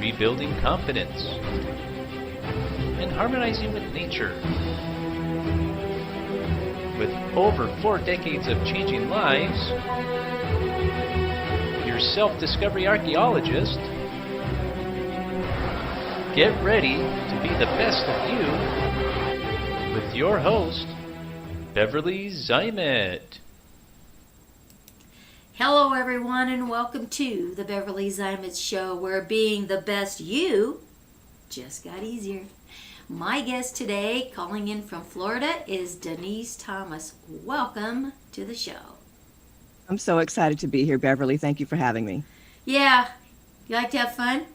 rebuilding confidence, and harmonizing with nature. With over 4 decades of changing lives, your self-discovery archaeologist, get ready to be the best of you with your host, Beverly Zimet. Hello everyone and welcome to the Beverly Zimet Show, where being the best you just got easier. My guest today, calling in from Florida, is Denise Thomas. Welcome to the show. I'm so excited to be here, Beverly. Thank you for having me. Yeah, you like to have fun?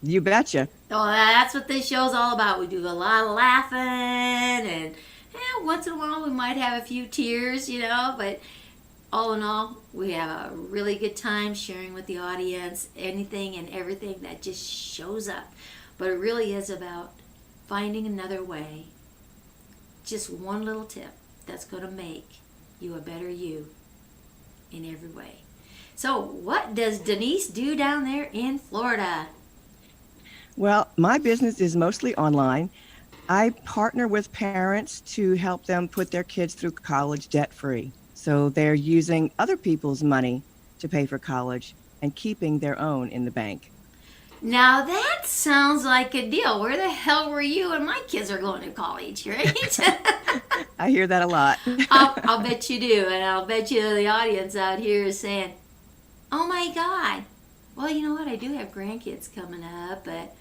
You betcha. Oh, that's what this show's all about. We do a lot of laughing and once in a while we might have a few tears, but all in all, we have a really good time sharing with the audience anything and everything that just shows up. But it really is about finding another way. Just one little tip that's going to make you a better you in every way. So, what does Denise do down there in Florida? Well, my business is mostly online. I partner with parents to help them put their kids through college debt-free. So they're using other people's money to pay for college and keeping their own in the bank. Now that sounds like a deal. Where the hell were you when my kids are going to college, right? I hear that a lot. I'll bet you do. And I'll bet you the audience out here is saying, oh my God. Well, you know what? I do have grandkids coming up, but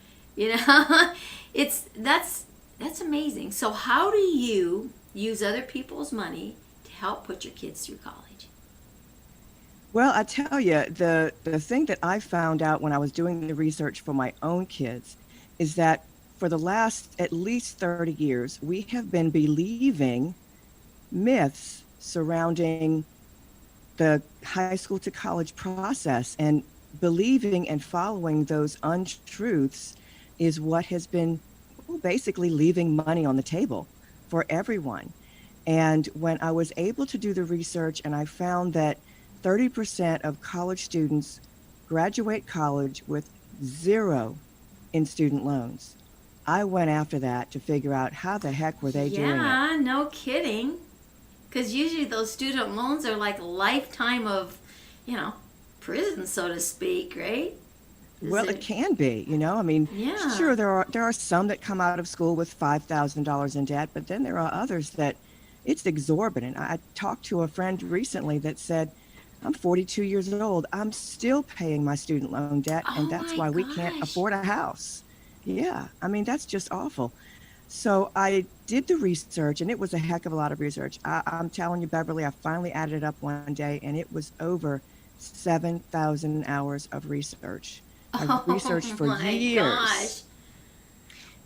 that's amazing. So how do you use other people's money to help put your kids through college? Well, I tell you, the thing that I found out when I was doing the research for my own kids is that for the last at least 30 years, we have been believing myths surrounding the high school to college process, and believing and following those untruths is what has been basically leaving money on the table for everyone. And when I was able to do the research and I found that 30% of college students graduate college with zero in student loans, I went after that to figure out how the heck were they doing it. Yeah, no kidding. Because usually those student loans are like a lifetime of, prison, so to speak, right? Well, it can be, Yeah. Sure, there are some that come out of school with $5,000 in debt, but then there are others that it's exorbitant. I talked to a friend recently that said, I'm 42 years old. I'm still paying my student loan debt, and that's why we can't afford a house. Yeah, that's just awful. So I did the research, and it was a heck of a lot of research. I'm telling you, Beverly, I finally added it up one day, and it was over 7,000 hours of research. I've researched for years. Gosh.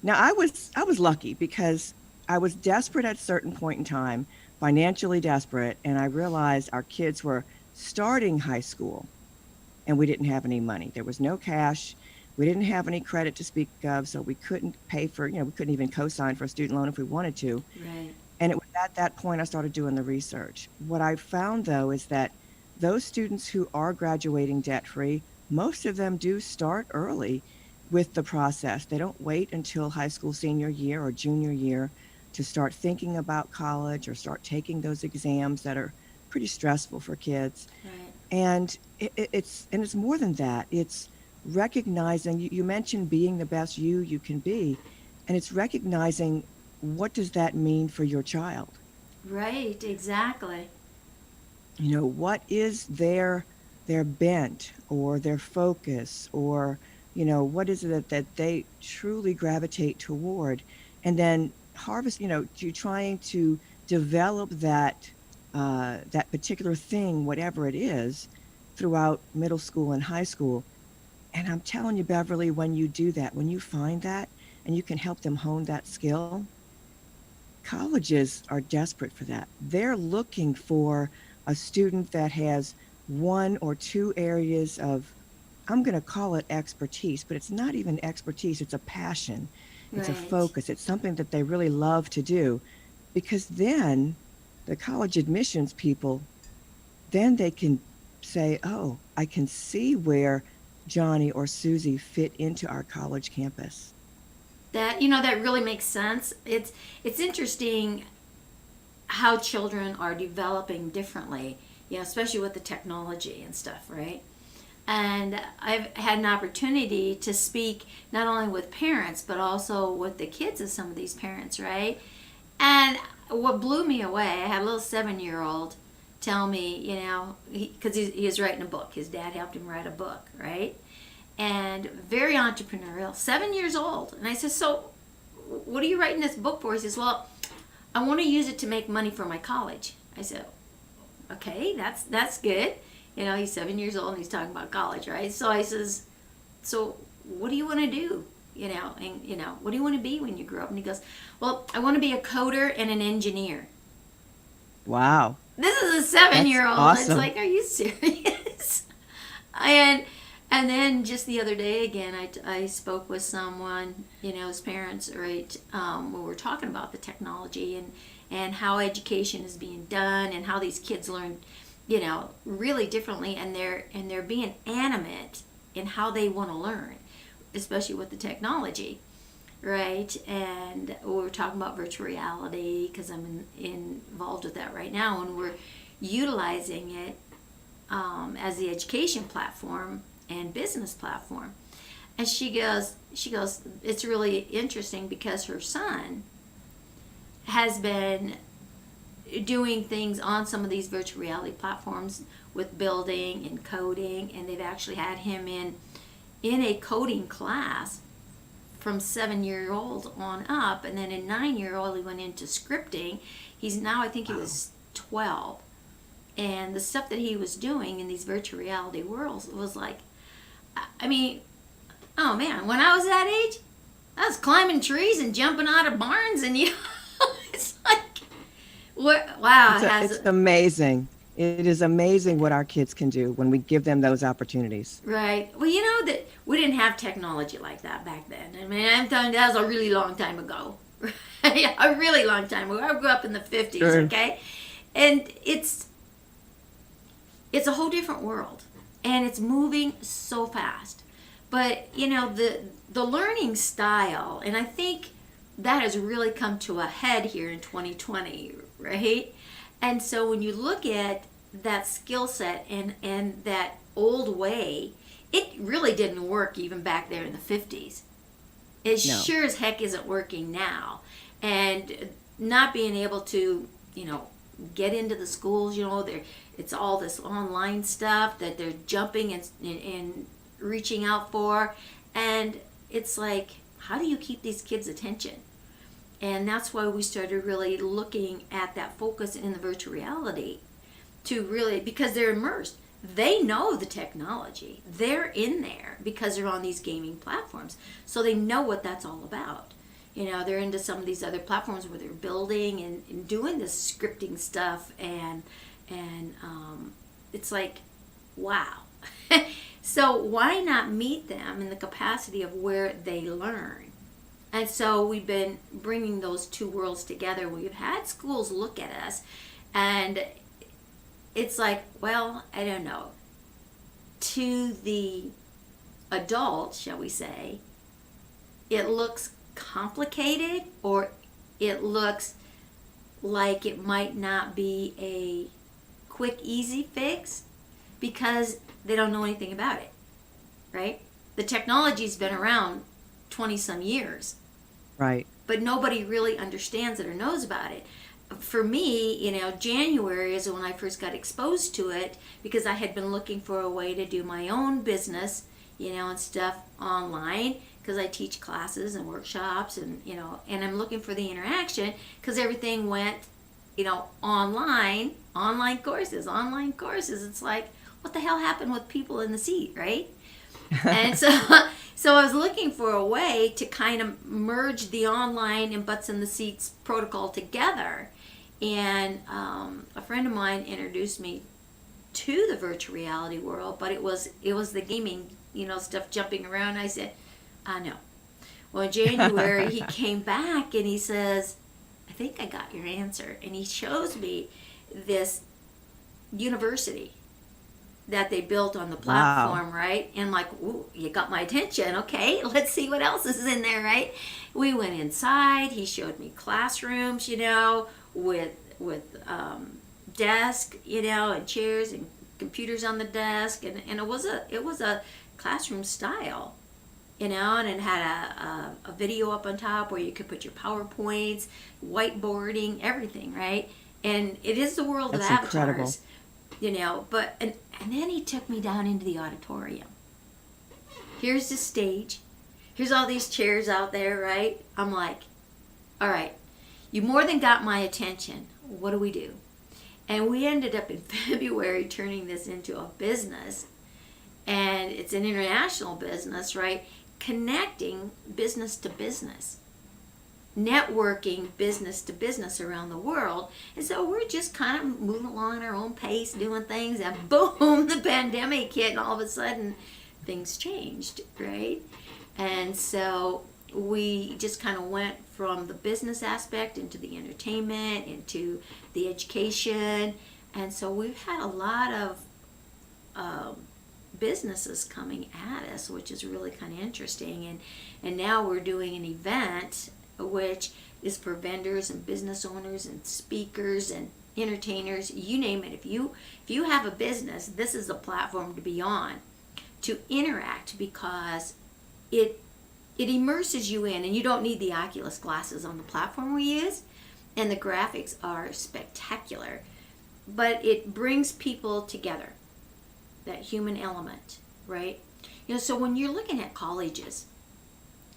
Now, I was lucky because I was desperate at a certain point in time, financially desperate, and I realized our kids were starting high school, and we didn't have any money. There was no cash. We didn't have any credit to speak of, so we couldn't pay for, we couldn't even co-sign for a student loan if we wanted to. Right. And it was at that point I started doing the research. What I found, though, is that those students who are graduating debt-free, most of them do start early with the process. They don't wait until high school senior year or junior year to start thinking about college or start taking those exams that are pretty stressful for kids. Right. And it's more than that. It's recognizing, you mentioned being the best you can be, and it's recognizing what does that mean for your child. Right, exactly. What is their bent or their focus, or what is it that they truly gravitate toward, and then harvest, to trying to develop that particular thing, whatever it is, throughout middle school and high school. And I'm telling you, Beverly, when you do that, when you find that and you can help them hone that skill, colleges are desperate for that. They're looking for a student that has one or two areas of, I'm going to call it expertise, but it's not even expertise. It's a passion. It's a focus. It's something that they really love to do, because then the college admissions people, then they can say, oh, I can see where Johnny or Susie fit into our college campus? That really makes sense. It's interesting how children are developing differently, especially with the technology and stuff, right? And I've had an opportunity to speak not only with parents but also with the kids of some of these parents, right? And what blew me away, I had a little 7-year-old tell me, because he was writing a book. His dad helped him write a book, right? And very entrepreneurial, 7 years old. And I said, so what are you writing this book for? He says, well, I want to use it to make money for my college. I said, okay, that's good. He's 7 years old and he's talking about college, right? So I says, so what do you want to do? What do you want to be when you grow up? And he goes, well, I want to be a coder and an engineer. Wow. This is a 7-year-old. Awesome. It's like, are you serious? And then just the other day again, I spoke with someone, his parents, right, when we were talking about the technology and how education is being done and how these kids learn, really differently, and they're being animate in how they want to learn, especially with the technology, right? And we were talking about virtual reality because I'm involved with that right now, and we're utilizing it as the education platform and business platform. And she goes, it's really interesting because her son has been doing things on some of these virtual reality platforms with building and coding, and they've actually had him in a coding class from 7-year-old on up, and then in 9-year-old he went into scripting. He's now, I think he was 12, and the stuff that he was doing in these virtual reality worlds was like, I mean, oh man, when I was that age, I was climbing trees and jumping out of barns, and it's like, wow. It's amazing. It is amazing what our kids can do when we give them those opportunities. Right. Well, that we didn't have technology like that back then. I mean, I'm telling you, that was a really long time ago. A really long time ago. I grew up in the 50s, Sure. okay? And it's a whole different world. And it's moving so fast. But, the learning style, and I think that has really come to a head here in 2020, right? And so when you look at that skill set and that old way, it really didn't work even back there in the 50s. It No. sure as heck isn't working now. And not being able to, get into the schools, it's all this online stuff that they're jumping and reaching out for. And it's like, how do you keep these kids' attention? And that's why we started really looking at that focus in the virtual reality to really, because they're immersed. They know the technology. They're in there because they're on these gaming platforms. So they know what that's all about. They're into some of these other platforms where they're building and doing this scripting stuff. And it's like, wow. So why not meet them in the capacity of where they learn? And so we've been bringing those two worlds together. We've had schools look at us, and it's like, well, I don't know. To the adult, shall we say, it looks complicated, or it looks like it might not be a quick, easy fix because they don't know anything about it, right? The technology's been around 20-some years. Right. But nobody really understands it or knows about it. For me, January is when I first got exposed to it because I had been looking for a way to do my own business, and stuff online because I teach classes and workshops and I'm looking for the interaction because everything went, online courses. It's like, what the hell happened with people in the seat, right? And so I was looking for a way to kind of merge the online and butts in the seats protocol together. And a friend of mine introduced me to the virtual reality world, but it was the gaming, stuff jumping around. I said, no. Well, in January, he came back and he says, I think I got your answer. And he shows me this university that they built on the Wow. platform, right? And I'm like, ooh, you got my attention. Okay, let's see what else is in there, right? We went inside. He showed me classrooms, with desk, and chairs and computers on the desk, and it was a classroom style, and it had a video up on top where you could put your PowerPoints, whiteboarding, everything, right? And it is the world of That's incredible. avatars, but and then he took me down into the auditorium. Here's the stage. Here's all these chairs out there, right? I'm like, all right, you more than got my attention. What do we do? And we ended up in February turning this into a business. And it's an international business, right? Connecting business to business, networking business to business around the world. And so we're just kind of moving along at our own pace, doing things, and boom, the pandemic hit, and all of a sudden things changed, right? And so we just kind of went from the business aspect into the entertainment, into the education. And so we've had a lot of businesses coming at us, which is really kind of interesting. And now we're doing an event which is for vendors and business owners and speakers and entertainers, you name it. If you have a business, this is a platform to be on, to interact, because it immerses you in, and you don't need the Oculus glasses on the platform we use, and the graphics are spectacular, but it brings people together, that human element, right? So when you're looking at colleges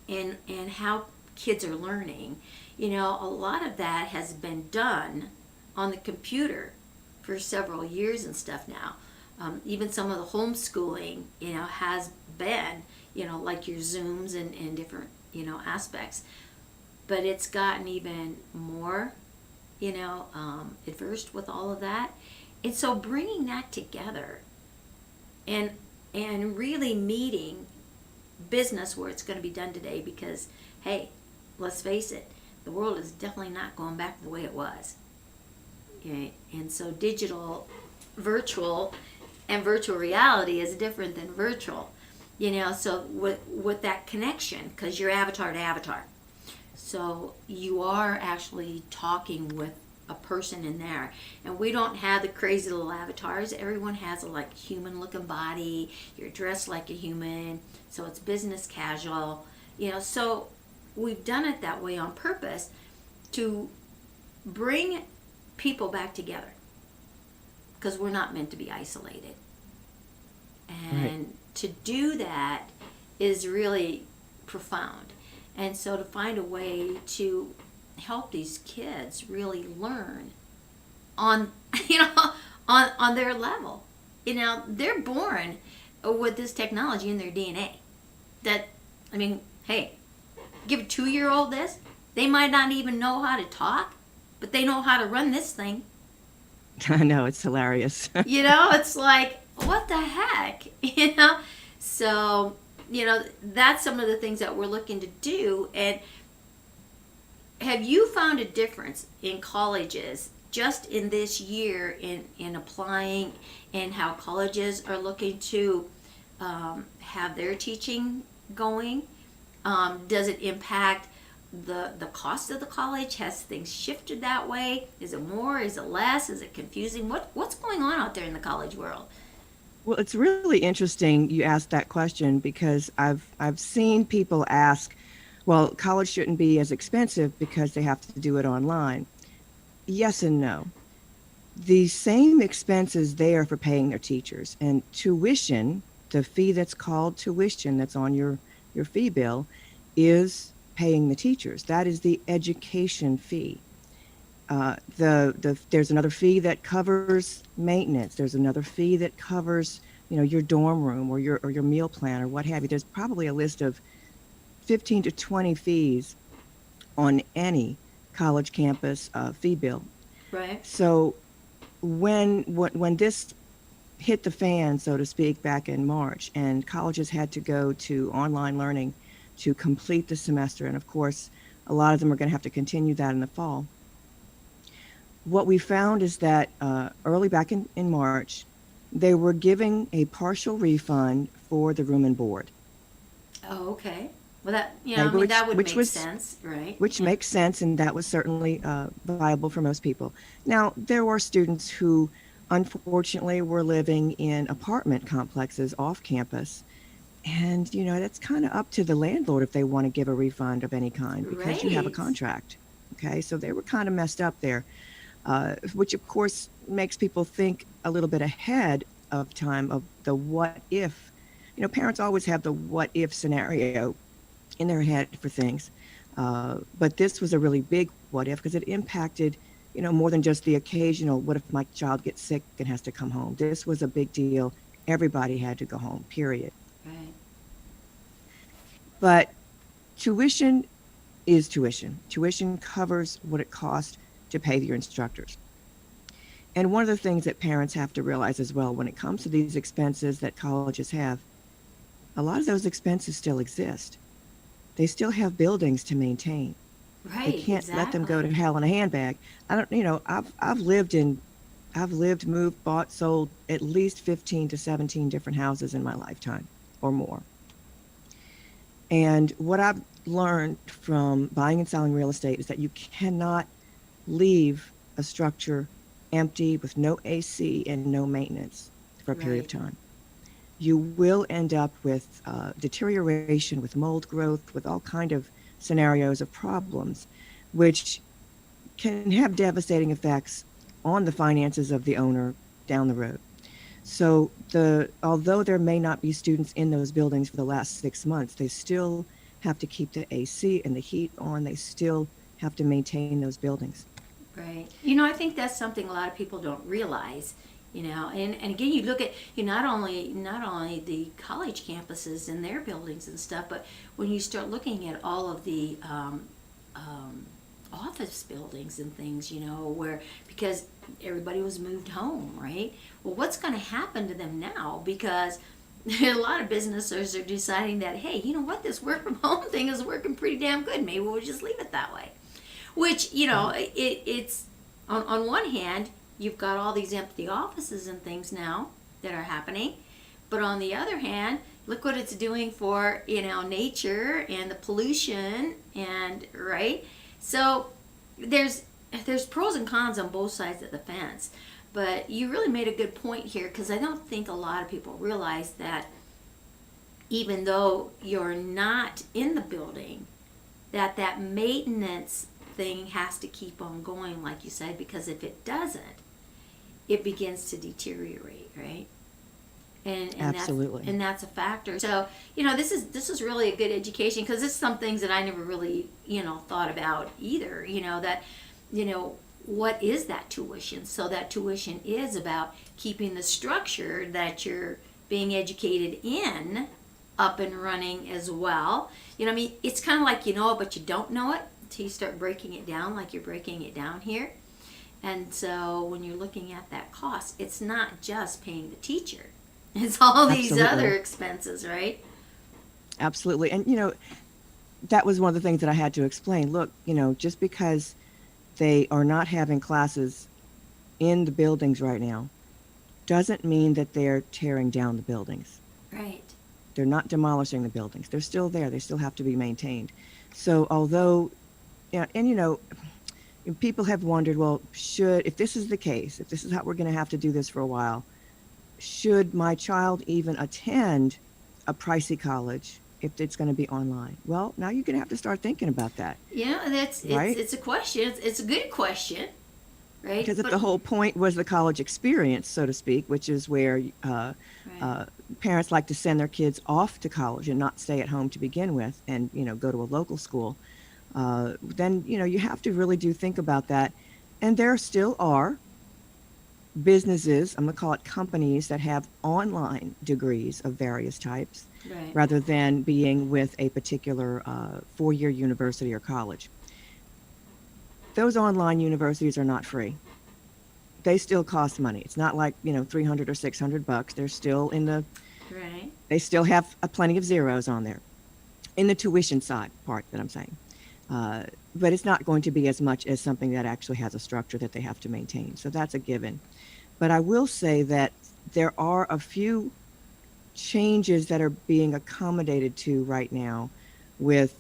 and how kids are learning, a lot of that has been done on the computer for several years and stuff now. Even some of the homeschooling, has been, like your Zooms and different, aspects. But it's gotten even more, adversed with all of that. And so bringing that together and really meeting business where it's going to be done today, because, hey, let's face it, the world is definitely not going back to the way it was. Okay? And so virtual and virtual reality is different than virtual. So with that connection, because you're avatar to avatar. So you are actually talking with a person in there. And we don't have the crazy little avatars. Everyone has a human looking body. You're dressed like a human. So it's business casual. So we've done it that way on purpose to bring people back together, because we're not meant to be isolated. And Right. to do that is really profound. And so to find a way to help these kids really learn on on their level. They're born with this technology in their DNA. Hey, give a 2-year-old this, they might not even know how to talk, but they know how to run this thing. I know, it's hilarious. It's like, what the heck? So, that's some of the things that we're looking to do. And have you found a difference in colleges just in this year in applying, and how colleges are looking to have their teaching going? Does it impact the cost of the college? Has things shifted that way? Is it more? Is it less? Is it confusing? What's going on out there in the college world? Well, it's really interesting you asked that question, because I've seen people ask, well, college shouldn't be as expensive because they have to do it online. Yes and no. The same expense is there for paying their teachers, and tuition, the fee that's called tuition that's on your fee bill, is paying the teachers. That is the education fee. There's another fee that covers maintenance. There's another fee that covers, your dorm room or your meal plan or what have you. There's probably a list of 15 to 20 fees on any college campus fee bill. Right. So when this hit the fan, so to speak, back in March, and colleges had to go to online learning to complete the semester, and of course, a lot of them are going to have to continue that in the fall. What we found is that early back in March, they were giving a partial refund for the room and board. Oh, okay. Well, that, Okay, I mean, which that would which make was sense, right? which Yeah. makes sense, and that was certainly viable for most people. Now, there were students who, unfortunately, were living in apartment complexes off campus, and that's kind of up to the landlord if they want to give a refund of any kind because you have a Right. contract. Okay, so they were kind of messed up there, which of course makes people think a little bit ahead of time of the what if. Parents always have the what if scenario in their head for things. But this was a really big what if because it impacted, more than just the occasional what if my child gets sick and has to come home. This was a big deal. Everybody had to go home, period. Right. But tuition is tuition. Tuition covers what it costs to pay your instructors. And one of the things that parents have to realize as well when it comes to these expenses that colleges have, a lot of those expenses still exist. They still have buildings to maintain. They Right. can't let them go Exactly. to hell in a handbag. I don't, I've lived, moved, bought, sold at least 15 to 17 different houses in my lifetime or more. And what I've learned from buying and selling real estate is that you cannot leave a structure empty with no AC and no maintenance for a period of Right. time. You will end up with deterioration, with mold growth, with all kind of scenarios of problems, which can have devastating effects on the finances of the owner down the road. So although there may not be students in those buildings for the last 6 months, they still have to keep the AC and the heat on. They still have to maintain those buildings. Right. I think that's something a lot of people don't realize. And again, you look at not only the college campuses and their buildings and stuff, but when you start looking at all of the um, office buildings and things, where because everybody was moved home, right? Well, what's going to happen to them now? Because a lot of businesses are deciding that, hey, you know what, this work from home thing is working pretty damn good. Maybe we'll just leave it that way. Which, Right. it's on one hand, you've got all these empty offices and things now that are happening. But on the other hand, look what it's doing for, nature and the pollution and right. So there's there's pros and cons on both sides of the fence. But you really made a good point here because I don't think a lot of people realize that even though you're not in the building, that maintenance thing has to keep on going, like you said, because if it doesn't, it begins to deteriorate, right? And that's Absolutely. and that's a factor. So this is really a good education because it's some things that I never really thought about either. That you know what is that tuition? So that tuition is about keeping the structure that you're being educated in up and running as well. I mean, it's kind of like you know it, but you don't know it until you start breaking it down, like you're breaking it down here. And so when you're looking at that cost, it's not just paying the teacher. It's all these other Absolutely. expenses, right? Absolutely. And, that was one of the things that I had to explain. Look, just because they are not having classes in the buildings right now doesn't mean that they're tearing down the buildings. Right. They're not demolishing the buildings. They're still there. They still have to be maintained. So although, and people have wondered, well, if this is the case, if this is how we're going to have to do this for a while, should my child even attend a pricey college if it's going to be online? Well, now you're going to have to start thinking about that, That's it's right? it's a question. It's a good question, right? Because if But the whole point was the college experience, so to speak, which is where right. uh, parents like to send their kids off to college and not stay at home to begin with and, go to a local school, then, you have to really do think about that. And there still are businesses, I'm going to call it companies, that have online degrees of various types Right. rather than being with a particular 4-year university or college. Those online universities are not free. They still cost money. It's not like, 300 or 600 bucks. They're still Right. they still have plenty of zeros on there in the tuition side part that I'm saying. But it's not going to be as much as something that actually has a structure that they have to maintain. So that's a given. But I will say that there are a few changes that are being accommodated to right now with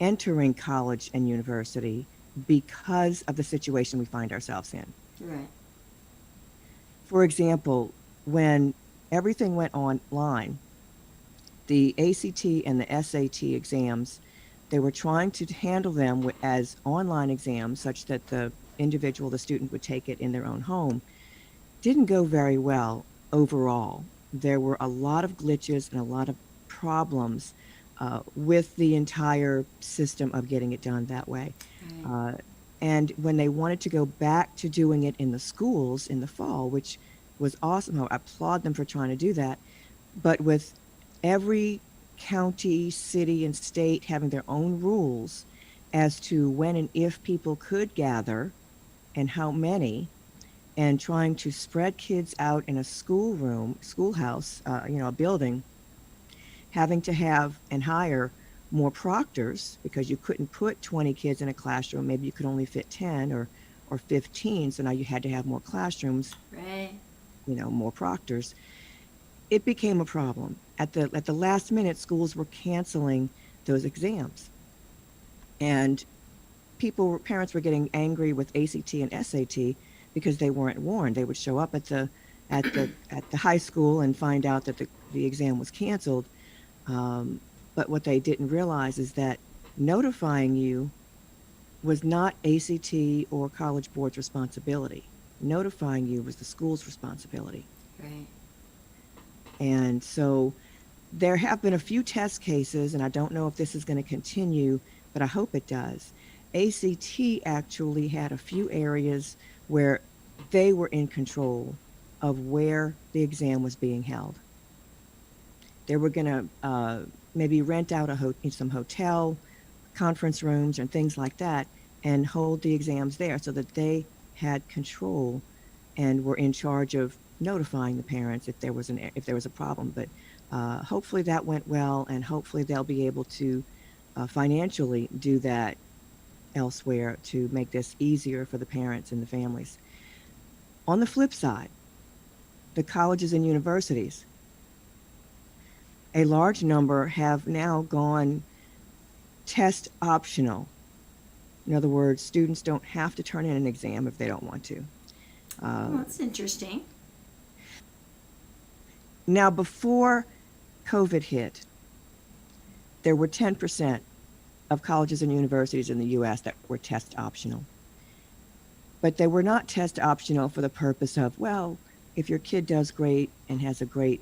entering college and university because of the situation we find ourselves in. Right. For example, when everything went online, the ACT and the SAT exams, they were trying to handle them as online exams such that the individual, the student, would take it in their own home. Didn't go very well overall. There were a lot of glitches and a lot of problems with the entire system of getting it done that way. Right. Uh, and when they wanted to go back to doing it in the schools in the fall, which was awesome, I applaud them for trying to do that. But with every county, city, and state having their own rules as to when and if people could gather and how many, and trying to spread kids out in a schoolroom, schoolhouse, a building, having to have and hire more proctors because you couldn't put 20 kids in a classroom. Maybe you could only fit 10 or 15. So now you had to have more classrooms, Right. more proctors. It became a problem. At the last minute, schools were canceling those exams. And parents were getting angry with ACT and SAT because they weren't warned. They would show up at the high school and find out that the exam was canceled. Um, but what they didn't realize is that notifying you was not ACT or College Board's responsibility. Notifying you was the school's responsibility. Right. And so there have been a few test cases, and I don't know if this is going to continue, but I hope it does. ACT actually had a few areas where they were in control of where the exam was being held. They were going to maybe rent out some hotel conference rooms and things like that and hold the exams there so that they had control and were in charge of notifying the parents if there was a problem. But hopefully that went well, and hopefully they'll be able to financially do that elsewhere to make this easier for the parents and the families. On the flip side, the colleges and universities, a large number have now gone test optional. In other words, students don't have to turn in an exam if they don't want to. Well, that's interesting. Now, before COVID hit, there were 10% of colleges and universities in the U.S. that were test optional. But they were not test optional for the purpose of, well, if your kid does great and has a great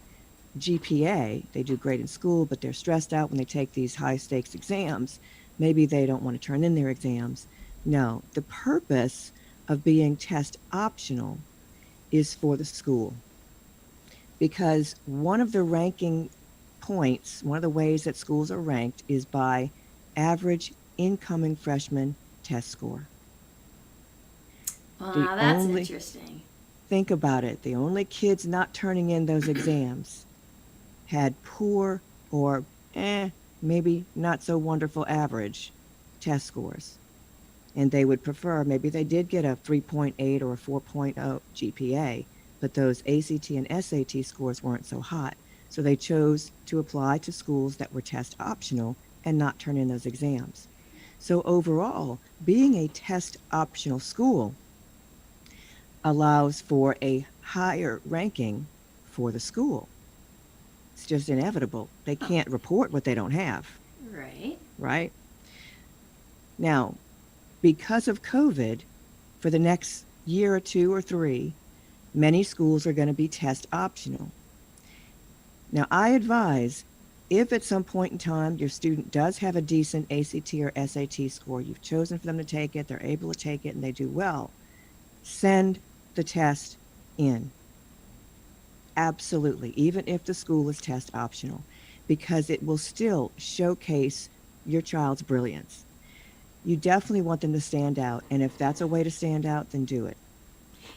GPA, they do great in school, but they're stressed out when they take these high stakes exams, maybe they don't want to turn in their exams. No, the purpose of being test optional is for the school. Because one of the ranking points, one of the ways that schools are ranked is by average incoming freshman test score. Well, The now that's only interesting. Think about it. The only kids not turning in those exams had poor or maybe not so wonderful average test scores. And they would prefer, maybe they did get a 3.8 or a 4.0 GPA, but those ACT and SAT scores weren't so hot. So they chose to apply to schools that were test optional and not turn in those exams. So overall, being a test optional school allows for a higher ranking for the school. It's just inevitable. They can't report what they don't have, Right. right? Now, because of COVID, for the next year or two or three, many schools are going to be test optional. Now, I advise if at some point in time your student does have a decent ACT or SAT score, you've chosen for them to take it, they're able to take it, and they do well, send the test in. Absolutely, even if the school is test optional, because it will still showcase your child's brilliance. You definitely want them to stand out, and if that's a way to stand out, then do it.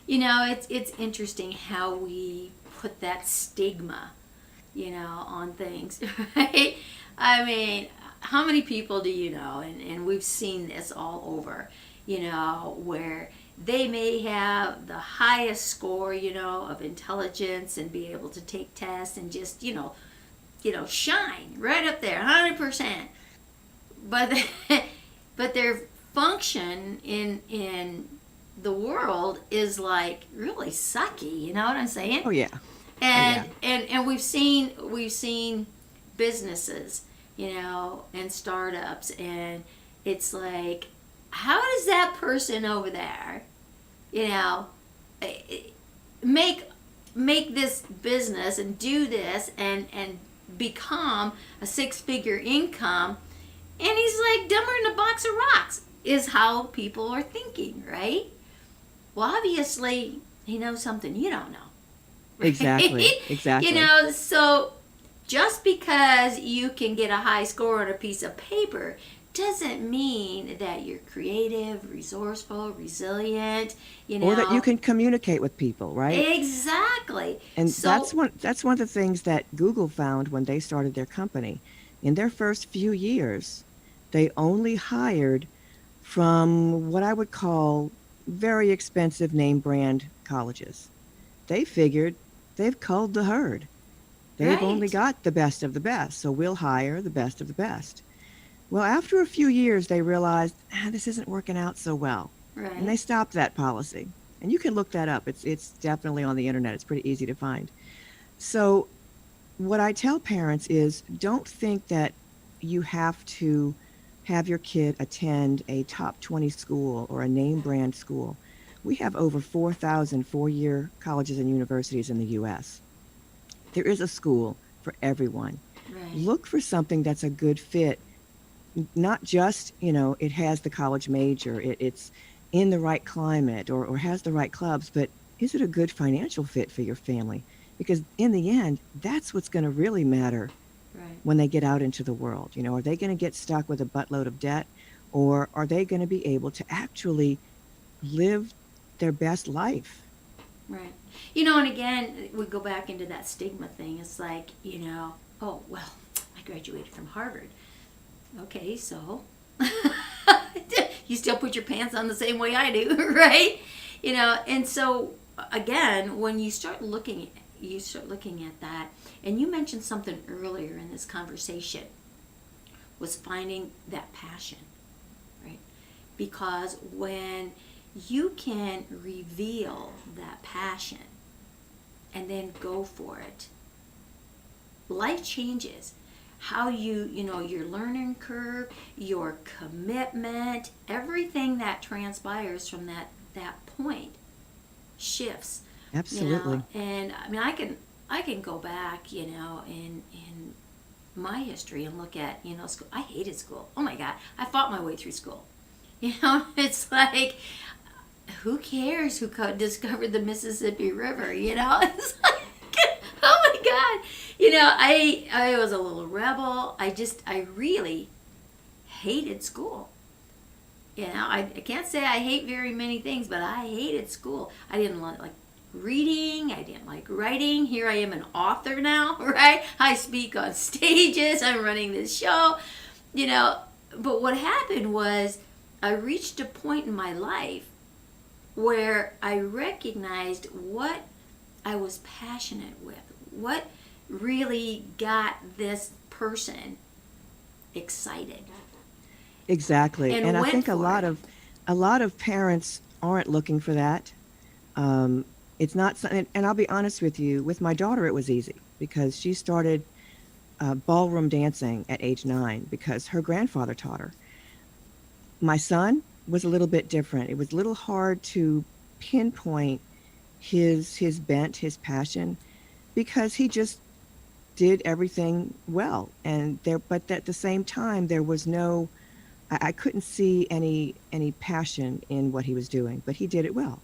You know, it's interesting how we put that stigma, on things, right? I mean, how many people do you know, and we've seen this all over, where they may have the highest score, of intelligence and be able to take tests and just, shine right up there, 100%. But but their function in the world is like really sucky. You know what I'm saying? Oh yeah. Oh yeah. And we've seen businesses, and startups, and it's like, how does that person over there, you know, eh, eh, make make this business and do this and become a six-figure income, and he's like dumber than a box of rocks, is how people are thinking, right? Well, obviously he knows something you don't know. Exactly. Exactly. So just because you can get a high score on a piece of paper doesn't mean that you're creative, resourceful, resilient, Or that you can communicate with people, right? Exactly. And So, that's one of the things that Google found when they started their company. In their first few years, they only hired from what I would call very expensive name brand colleges. They figured they've culled the herd. They've only right, got the best of the best, so we'll hire the best of the best. Well, after a few years, they realized, this isn't working out so well. And they right, stopped that policy. And you can look that up. It's definitely on the internet. It's pretty easy to find. So what I tell parents is don't think that you have to have your kid attend a top 20 school or a name brand school. We have over 4,000 four-year colleges and universities in the US. There is a school for everyone. right, Look for something that's a good fit, not just, it has the college major, it's in the right climate or has the right clubs, but is it a good financial fit for your family? Because in the end, that's what's going to really matter right, when they get out into the world. Are they going to get stuck with a buttload of debt, or are they going to be able to actually live their best life? right. And again, we go back into that stigma thing. It's like, oh, well, I graduated from Harvard. Okay, so you still put your pants on the same way I do, right? And so again, when you start looking at that, and you mentioned something earlier in this conversation, was finding that passion, right? Because when you can reveal that passion and then go for it, life changes. How your learning curve, your commitment, everything that transpires from that point shifts. Absolutely. And I mean, I can go back, in my history and look at, school. I hated school. Oh my God, I fought my way through school. It's like, who cares who discovered the Mississippi River? It's like, oh my God. I was a little rebel. I really hated school. I can't say I hate very many things, but I hated school. I didn't like reading. I didn't like writing. Here I am, an author now, right? I speak on stages. I'm running this show, But what happened was I reached a point in my life where I recognized what I was passionate with, what really got this person excited, Exactly. and And I went think a for lot it. of a lot of parents aren't looking for that. Um, it's not something, and I'll be honest with you, with my daughter, it was easy because she started ballroom dancing at age 9 because her grandfather taught her. My son was a little bit different. It was a little hard to pinpoint his bent, his passion, because he just did everything well. But at the same time, there was no, I couldn't see any passion in what he was doing, but he did it well.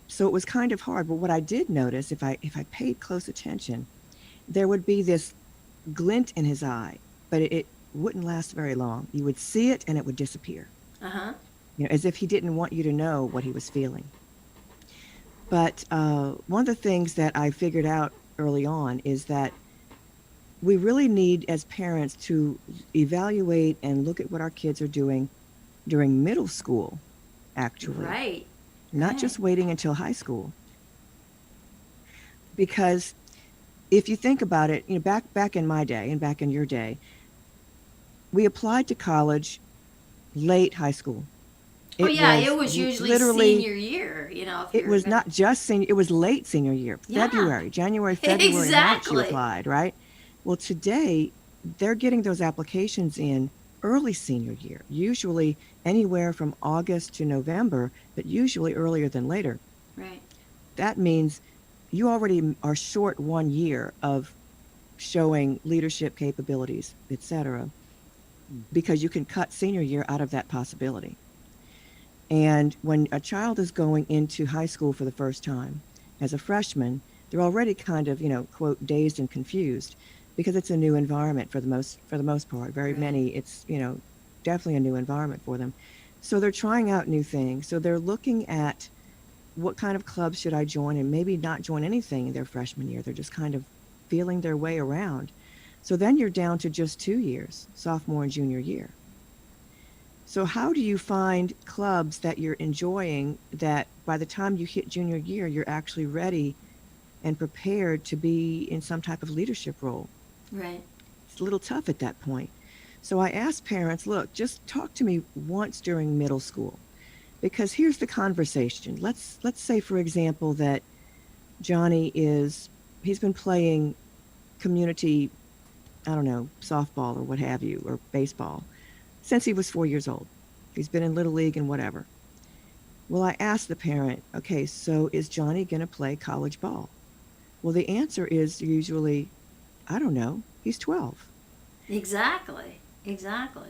So it was kind of hard. But what I did notice, if I paid close attention, there would be this glint in his eye, but it wouldn't last very long. You would see it and it would disappear, Uh huh. as if he didn't want you to know what he was feeling. But one of the things that I figured out early on is that we really need, as parents, to evaluate and look at what our kids are doing during middle school, actually. Right. not Right. just waiting until high school. Because if you think about it, back in my day and back in your day, we applied to college late high school. Oh It yeah, was it was usually literally, senior year, if it you're was gonna. not just senior, it was late senior year, Yeah, January, February, March you exactly. applied, right? Well, today they're getting those applications in early senior year, usually anywhere from August to November, but usually earlier than later. Right. That means you already are short 1 year of showing leadership capabilities, etc., because you can cut senior year out of that possibility. And when a child is going into high school for the first time as a freshman, they're already kind of, quote, dazed and confused because it's a new environment for the most part. Very Right. many, it's, definitely a new environment for them. So they're trying out new things. So they're looking at what kind of clubs should I join and maybe not join anything in their freshman year. They're just kind of feeling their way around. So then you're down to just 2 years, sophomore and junior year. So how do you find clubs that you're enjoying that by the time you hit junior year, you're actually ready and prepared to be in some type of leadership role? Right. It's a little tough at that point. So I asked parents, look, just talk to me once during middle school. Because here's the conversation. Let's say, for example, that Johnny he's been playing community, I don't know, softball or what have you, or baseball since he was 4 years old. He's been in Little League and whatever. Well, I asked the parent, okay, so is Johnny going to play college ball? Well, the answer is usually, I don't know, he's 12. Exactly. Exactly.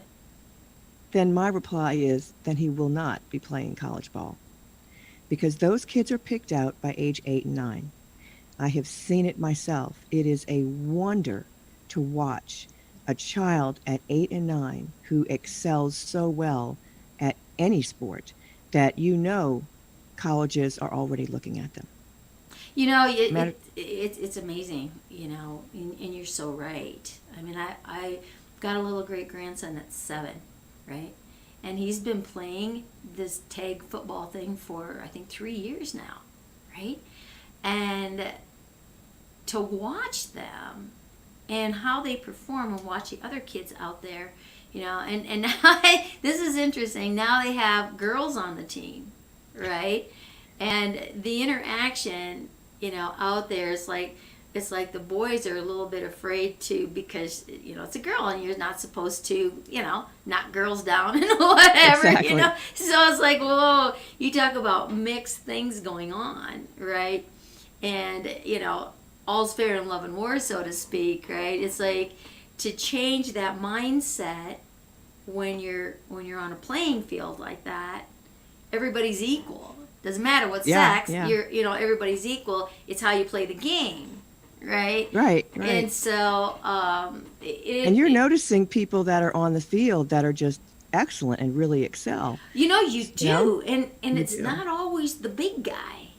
Then my reply is, then he will not be playing college ball because those kids are picked out by age 8 and 9. I have seen it myself. It is a wonder to watch a child at 8 and 9 who excels so well at any sport that colleges are already looking at them. Matter, It's amazing, and you're so right. I mean, I got a little great grandson that's 7, right? And he's been playing this tag football thing for, I think, 3 years now, right? And to watch them and how they perform and watch the other kids out there, and now this is interesting. Now they have girls on the team, right? And the interaction, out there is like, it's like the boys are a little bit afraid to, because it's a girl and you're not supposed to knock girls down and whatever. exactly. So it's like, whoa, you talk about mixed things going on, right? And all's fair in love and war, so to speak, right? It's like to change that mindset when you're on a playing field like that. Everybody's equal. Doesn't matter what Yeah, sex. yeah. Everybody's equal. It's how you play the game, right? Right, And right. so And you're noticing people that are on the field that are just excellent and really excel. you You know, do, and you it's do. not always the big guy.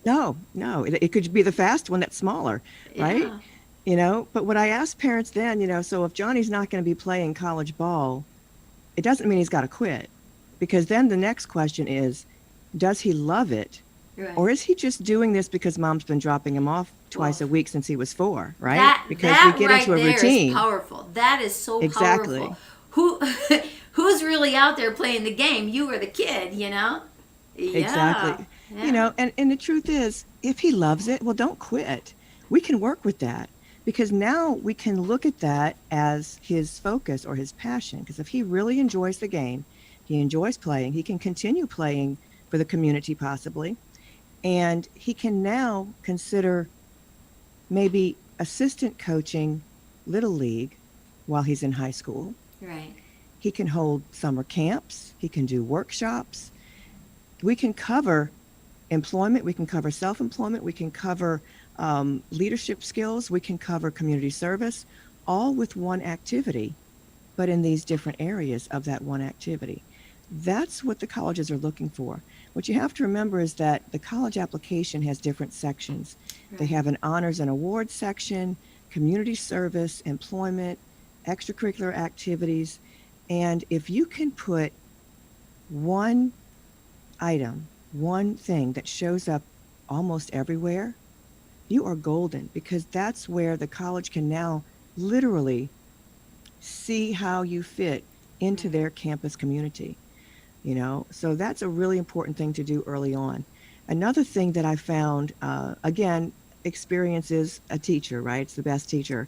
No, no, it could be the fast one that's smaller, right? Yeah. But what I asked parents then, so if Johnny's not going to be playing college ball, it doesn't mean he's got to quit. Because then the next question is, does he love it? Right. Or is he just doing this because mom's been dropping him off Well, twice a week since he was 4, right? That Because we that get right into a there is routine. powerful. That is so Exactly. powerful. Who who's really out there playing the game? You or the kid? Yeah. Exactly. Yeah. And the truth is, if he loves it, well, don't quit. We can work with that because now we can look at that as his focus or his passion. Because if he really enjoys the game, he enjoys playing, he can continue playing for the community possibly. And he can now consider maybe assistant coaching Little League while he's in high school. Right. He can hold summer camps. He can do workshops. We can cover employment. We can cover self-employment. We can cover leadership skills. We can cover community service, all with one activity, but in these different areas of that one activity. That's what the colleges are looking for. What you have to remember is that the college application has different sections. They Right. have an honors and awards section, community service, employment, extracurricular activities. And if you can put one item one thing that shows up almost everywhere, you are golden, because that's where the college can now literally see how you fit into Right. their campus community, you know? So that's a really important thing to do early on. Another thing that I found, again, experience is a teacher, right? It's the best teacher.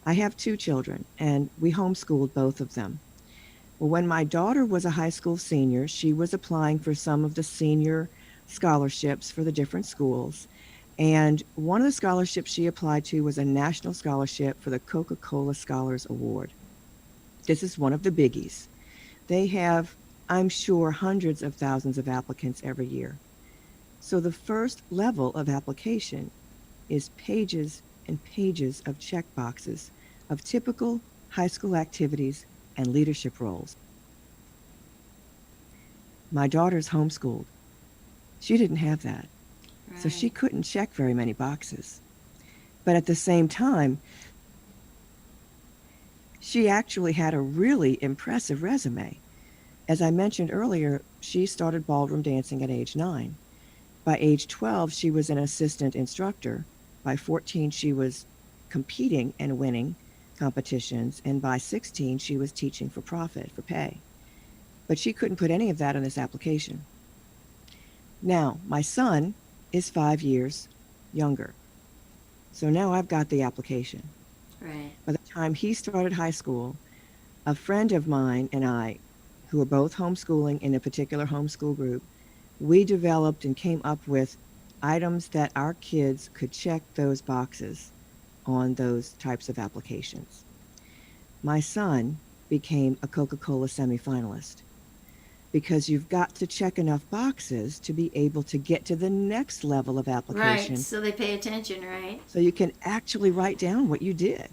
I have two children, and we homeschooled both of them. Well, when my daughter was a high school senior, she was applying for some of the senior scholarships for the different schools. And one of the scholarships she applied to was a national scholarship for the Coca-Cola Scholars Award. This is one of the biggies. They have, I'm sure, hundreds of thousands of applicants every year. So the first level of application is pages and pages of check boxes of typical high school activities and leadership roles. My daughter's homeschooled. She didn't have that. So she Right. couldn't check very many boxes. But at the same time, she actually had a really impressive resume. As I mentioned earlier, she started ballroom dancing at age 9. By age 12, she was an assistant instructor. By 14, she was competing and winning competitions. And by 16, she was teaching for profit, for pay. But she couldn't put any of that on this application. Now, my son is 5 years younger. So now I've got the application. Right. By the time he started high school, a friend of mine and I, who were both homeschooling in a particular homeschool group, we developed and came up with items that our kids could check those boxes on those types of applications. My son became a Coca-Cola semifinalist, because you've got to check enough boxes to be able to get to the next level of Right. application, So they pay attention, right? so you can actually write down what you did,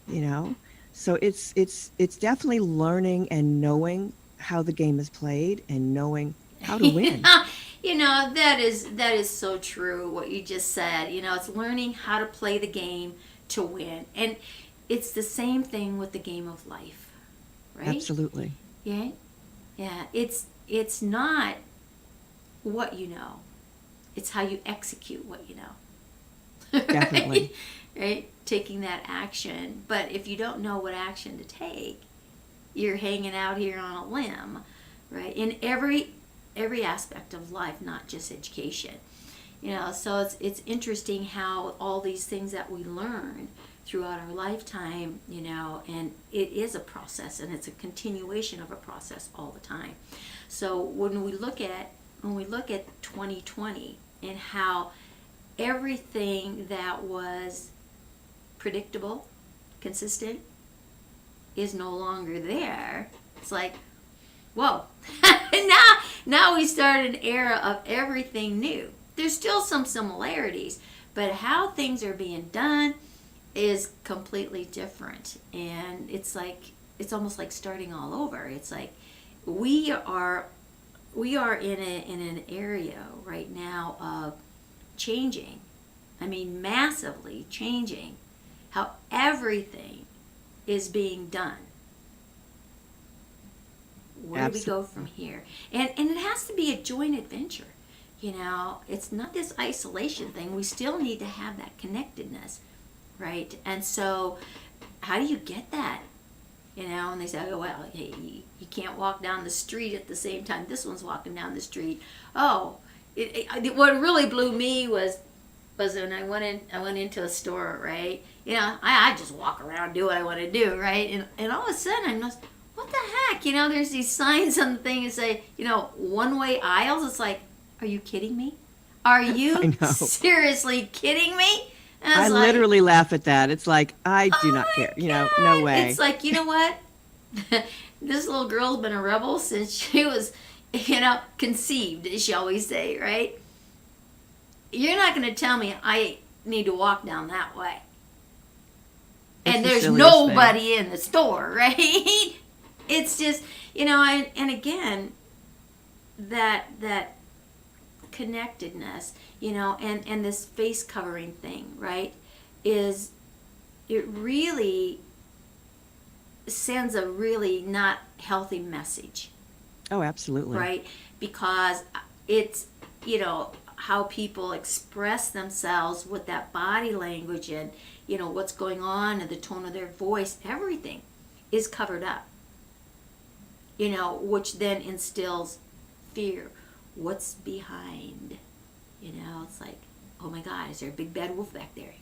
you know? So it's definitely learning and knowing how the game is played and knowing how to win. Yeah, that is so true what you just said. It's learning how to play the game to win. And it's the same thing with the game of life, right? Absolutely. Yeah. Yeah, it's not what you know. It's how you execute what you know. Right? Definitely. Right? Taking that action. But if you don't know what action to take, you're hanging out here on a limb, right? In every aspect of life, not just education. So it's interesting how all these things that we learn throughout our lifetime, and it is a process, and it's a continuation of a process all the time. So when we look at 2020 and how everything that was predictable, consistent, is no longer there, it's like, whoa. now we start an era of everything new. There's still some similarities, but how things are being done is completely different. And it's almost like starting all over. It's like we are in an area right now of changing. I mean, massively changing how everything is being done. Where do we go from Absolutely. here? And it has to be a joint adventure. It's not this isolation thing. We still need to have that connectedness, right? And so, how do you get that? And they say, oh, well, hey, you can't walk down the street at the same time this one's walking down the street. Oh, what really blew me was when I went into a store, right? I just walk around, do what I want to do, right? And all of a sudden I'm just, what the heck? There's these signs on the thing that say, one-way aisles. It's like, are you kidding me? Are you I know. seriously kidding me? And I I was like, literally laugh at that. It's like, I do oh not care. my No God. way. It's like, you know what? This little girl's been a rebel since she was, conceived, as she always say, right? You're not going to tell me I need to walk down that way. It's And the there's silliest thing. nobody in the store, right? It's just, and again, that connectedness, and this face covering thing, right, is, it really sends a really not healthy message, Oh, absolutely. right? Because it's how people express themselves with that body language and, what's going on and the tone of their voice, everything is covered up, which then instills fear. What's behind? It's like, oh my God, is there a big bad wolf back there?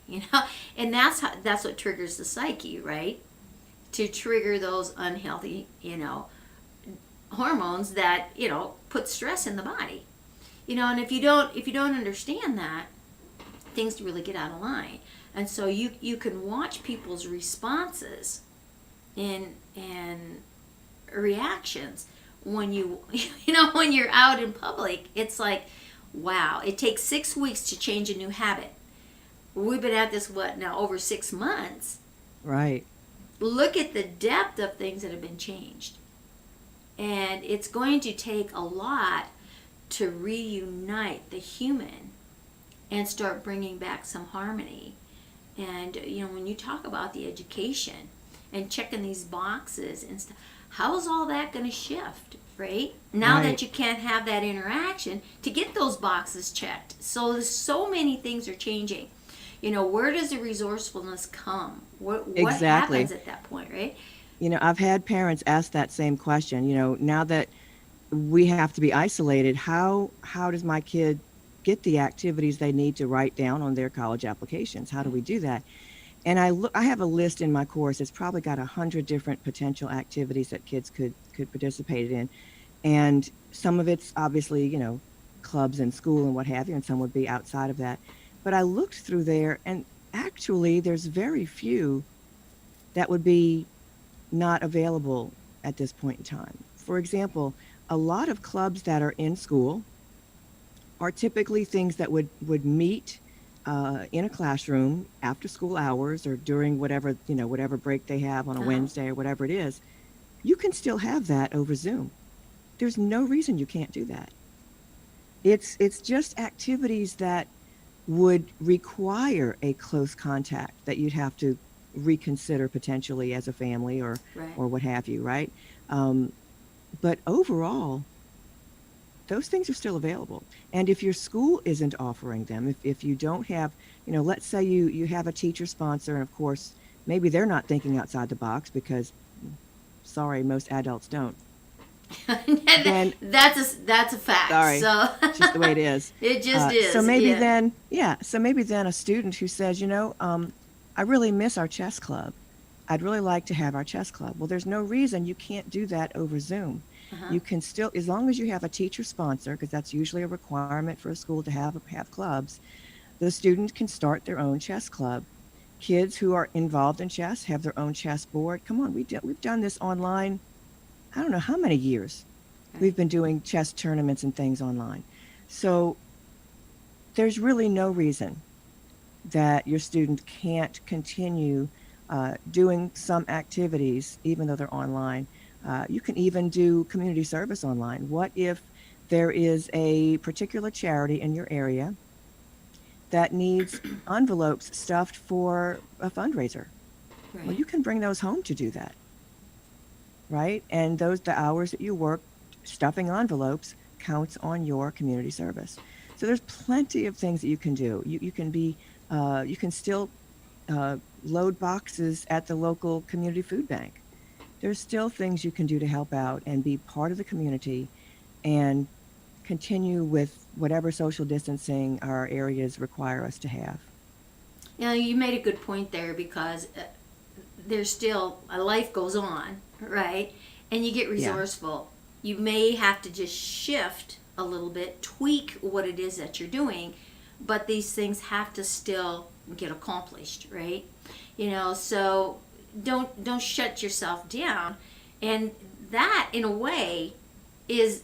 And that's what triggers the psyche, right? To trigger those unhealthy, hormones that, put stress in the body. And if you don't understand that, things really get out of line. And so you can watch people's responses and reactions when when you're out in public. It's like, wow, it takes 6 weeks to change a new habit. We've been at this now over 6 months. Right. Look at the depth of things that have been changed. And it's going to take a lot to reunite the human and start bringing back some harmony. And when you talk about the education and checking these boxes and stuff, how is all that going to shift, right? Now that you can't have that interaction to get those boxes checked. So many things are changing. Where does the resourcefulness come? What Exactly. happens at that point, right? I've had parents ask that same question. Now that we have to be isolated, how does my kid get the activities they need to write down on their college applications? How do we do that? And I have a list in my course. It's probably got 100 different potential activities that kids could participate in. And some of it's obviously, clubs and school and what have you, and some would be outside of that. But I looked through there, and actually there's very few that would be not available at this point in time. For example, a lot of clubs that are in school are typically things that would meet in a classroom after school hours or during whatever break they have on a Wednesday or whatever it is. You can still have that over Zoom. There's no reason you can't do that. It's just activities that would require a close contact that you'd have to reconsider potentially as a family or what have you, right? But overall, those things are still available. And if your school isn't offering them, if you don't have, let's say you have a teacher sponsor, and of course, maybe they're not thinking outside the box because, sorry, most adults don't. Then that's a fact. Sorry, So it's just the way it is. It just is. So maybe then a student who says, I really miss our chess club. I'd really like to have our chess club. Well, there's no reason you can't do that over Zoom. You can still, as long as you have a teacher sponsor, because that's usually a requirement for a school to have clubs, the student can start their own chess club. Kids who are involved in chess have their own chess board. Come on, we've done this online. I don't know how many years we've been doing chess tournaments and things online. So there's really no reason that your student can't continue doing some activities, even though they're online. You can even do community service online. What if there is a particular charity in your area that needs envelopes stuffed for a fundraiser? Well, you can bring those home to do that, right? And the hours that you work stuffing envelopes counts on your community service. So there's plenty of things that you can do. You can still load boxes at the local community food bank. There's still things you can do to help out and be part of the community and continue with whatever social distancing our areas require us to have. You made a good point there, because there's still, life goes on, right? And you get resourceful. You may have to just shift a little bit, tweak what it is that you're doing, but these things have to still get accomplished, right? So don't shut yourself down. And that, in a way, is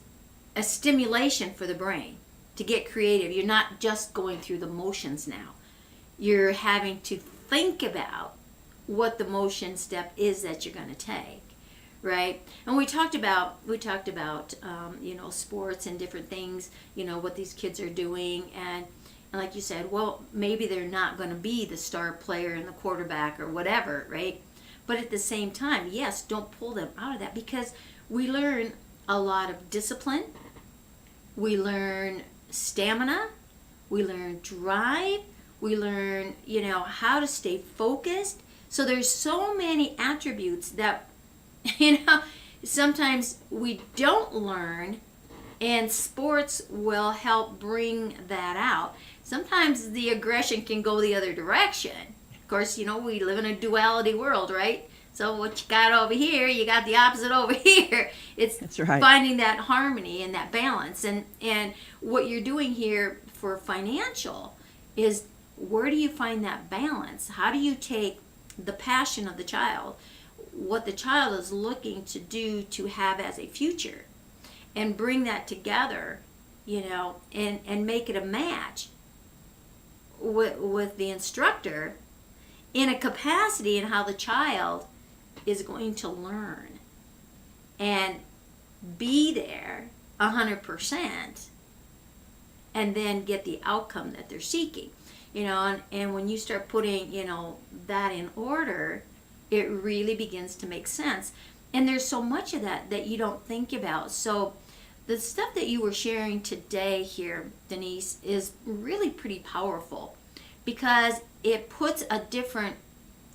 a stimulation for the brain to get creative. You're not just going through the motions now. You're having to think about what the motion step is that you're going to take, right? And we talked about sports and different things, what these kids are doing, and like you said, well, maybe they're not going to be the star player and the quarterback or whatever, right? But at the same time, yes, don't pull them out of that, because we learn a lot of discipline. We learn stamina, we learn drive, we learn, how to stay focused. So there's so many attributes that, sometimes we don't learn, and sports will help bring that out. Sometimes the aggression can go the other direction. Of course, we live in a duality world, right? So what you got over here, you got the opposite over here. That's right. Finding that harmony and that balance. And what you're doing here for financial is, where do you find that balance? How do you take the passion of the child, what the child is looking to do to have as a future, and bring that together, and make it a match with the instructor in a capacity in how the child is going to learn and be there 100%, and then get the outcome that they're seeking. And when you start putting, that in order, it really begins to make sense. And there's so much of that you don't think about. So the stuff that you were sharing today here, Denise, is really pretty powerful, because it puts a different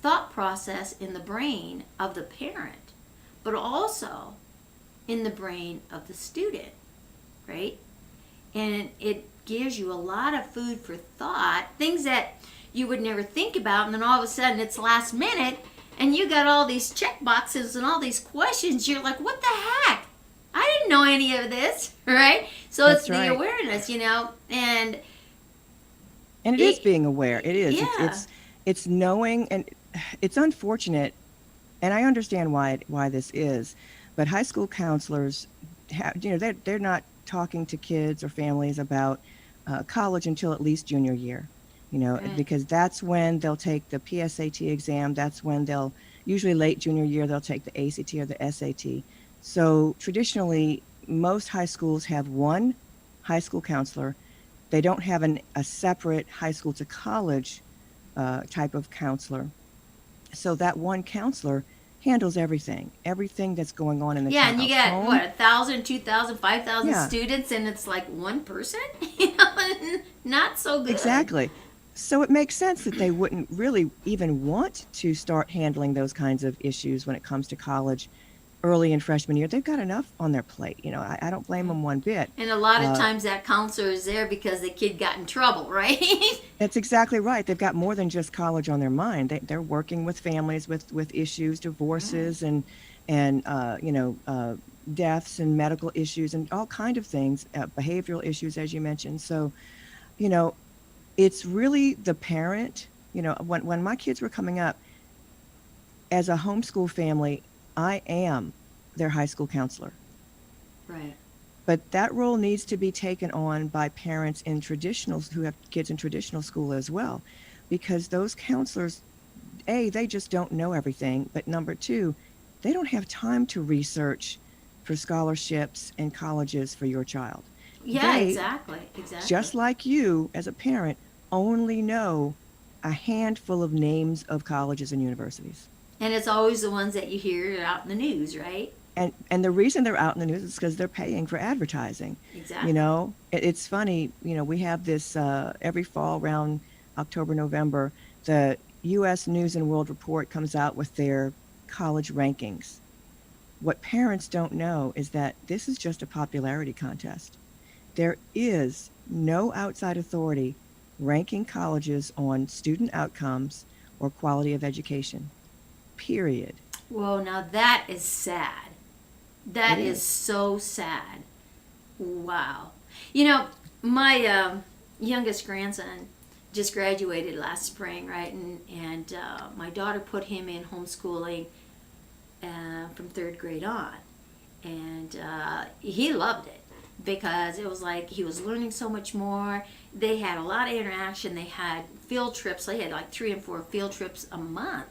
thought process in the brain of the parent, but also in the brain of the student, right? And it gives you a lot of food for thought, things that you would never think about, and then all of a sudden it's last minute, and you got all these check boxes and all these questions. You're like, what the heck? I didn't know any of this, right? So it's the awareness, and it is being aware. It is. Yeah. It's knowing, and it's unfortunate, and I understand why this is, but high school counselors they're not talking to kids or families about college until at least junior year, Right. because that's when they'll take the PSAT exam. That's when usually late junior year, they'll take the ACT or the SAT. So traditionally, most high schools have one high school counselor. They don't have a separate high school to college type of counselor. So that one counselor handles everything that's going on in the child's and you got home. 1,000, 2,000, 5,000 students, and it's like one person, not so good. Exactly. So it makes sense that they wouldn't really even want to start handling those kinds of issues when it comes to college early in freshman year. They've got enough on their plate. I don't blame them one bit. And a lot of times that counselor is there because the kid got in trouble, right? That's exactly right. They've got more than just college on their mind. They're working with families with issues, divorces, and deaths and medical issues and all kind of things, behavioral issues, as you mentioned. So, it's really the parent. When my kids were coming up, as a homeschool family, I am their high school counselor. Right. But that role needs to be taken on by parents who have kids in traditional school as well, because those counselors, A, they just don't know everything, but number two, they don't have time to research for scholarships and colleges for your child. Yeah, exactly. Just like you, as a parent, only know a handful of names of colleges and universities. And it's always the ones that you hear out in the news, right? And the reason they're out in the news is because they're paying for advertising. Exactly. It's funny, we have this every fall around October, November, the U.S. News and World Report comes out with their college rankings. What parents don't know is that this is just a popularity contest. There is no outside authority ranking colleges on student outcomes or quality of education. Period. Whoa, now that is sad. That is so sad. Wow. My youngest grandson just graduated last spring, right? And my daughter put him in homeschooling from 3rd grade on. And he loved it because it was like he was learning so much more. They had a lot of interaction. They had field trips. They had like 3 and 4 field trips a month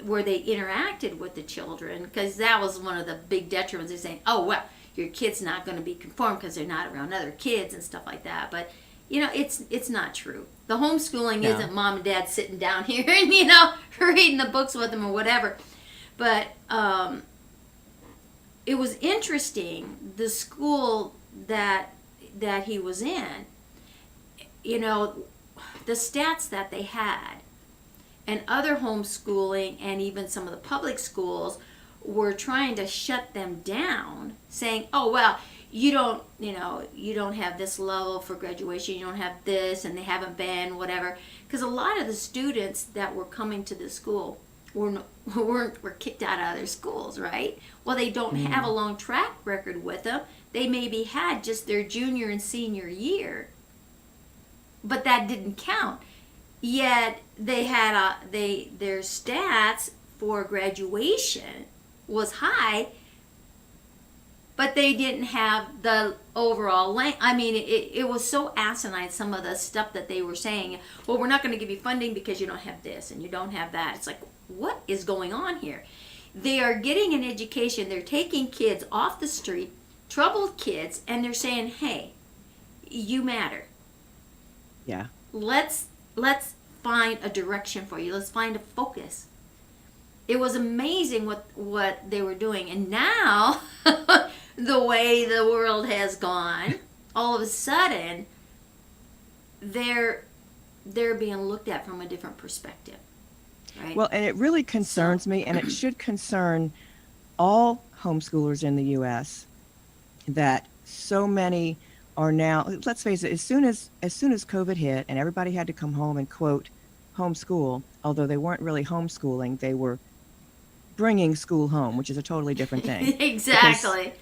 where they interacted with the children, because that was one of the big detriments. They're saying, oh, well, your kid's not going to be conformed because they're not around other kids and stuff like that. But, it's not true. The homeschooling isn't mom and dad sitting down here and, reading the books with them or whatever. But it was interesting, the school that that he was in, you know, the stats that they had, and other homeschooling and even some of the public schools were trying to shut them down, saying, oh, well, you don't have this level for graduation, you don't have this, and they haven't been, whatever. Because a lot of the students that were coming to the school were kicked out of their schools, right? Well, they don't have a long track record with them. They maybe had just their junior and senior year, but that didn't count. Yet they had their stats for graduation was high, but they didn't have the overall length. I mean, it was so asinine, some of the stuff that they were saying. Well, we're not going to give you funding because you don't have this and you don't have that. It's like, what is going on here? They are getting an education. They're taking kids off the street, troubled kids, and they're saying, hey, you matter. Yeah. Let's find a direction for you. Let's find a focus. It was amazing what they were doing. And now, the way the world has gone, all of a sudden, they're being looked at from a different perspective. Right? Well, and it really concerns me, and it should concern all homeschoolers in the U.S. that so many are now, let's face it, as soon as COVID hit and everybody had to come home and quote homeschool, although they weren't really homeschooling, they were bringing school home, which is a totally different thing. Exactly.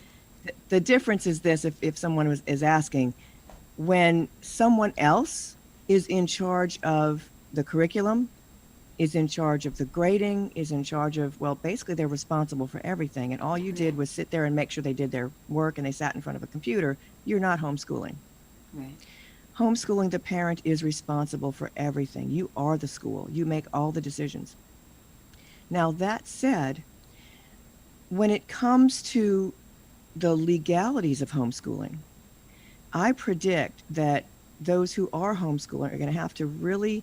The difference is this, if someone is asking, when someone else is in charge of the curriculum, is in charge of the grading, is in charge of, well, basically they're responsible for everything, and all you did was sit there and make sure they did their work and they sat in front of a computer, you're not homeschooling. Right. Homeschooling, the parent is responsible for everything. You are the school. You make all the decisions. Now, that said, when it comes to the legalities of homeschooling, I predict that those who are homeschooling are going to have to really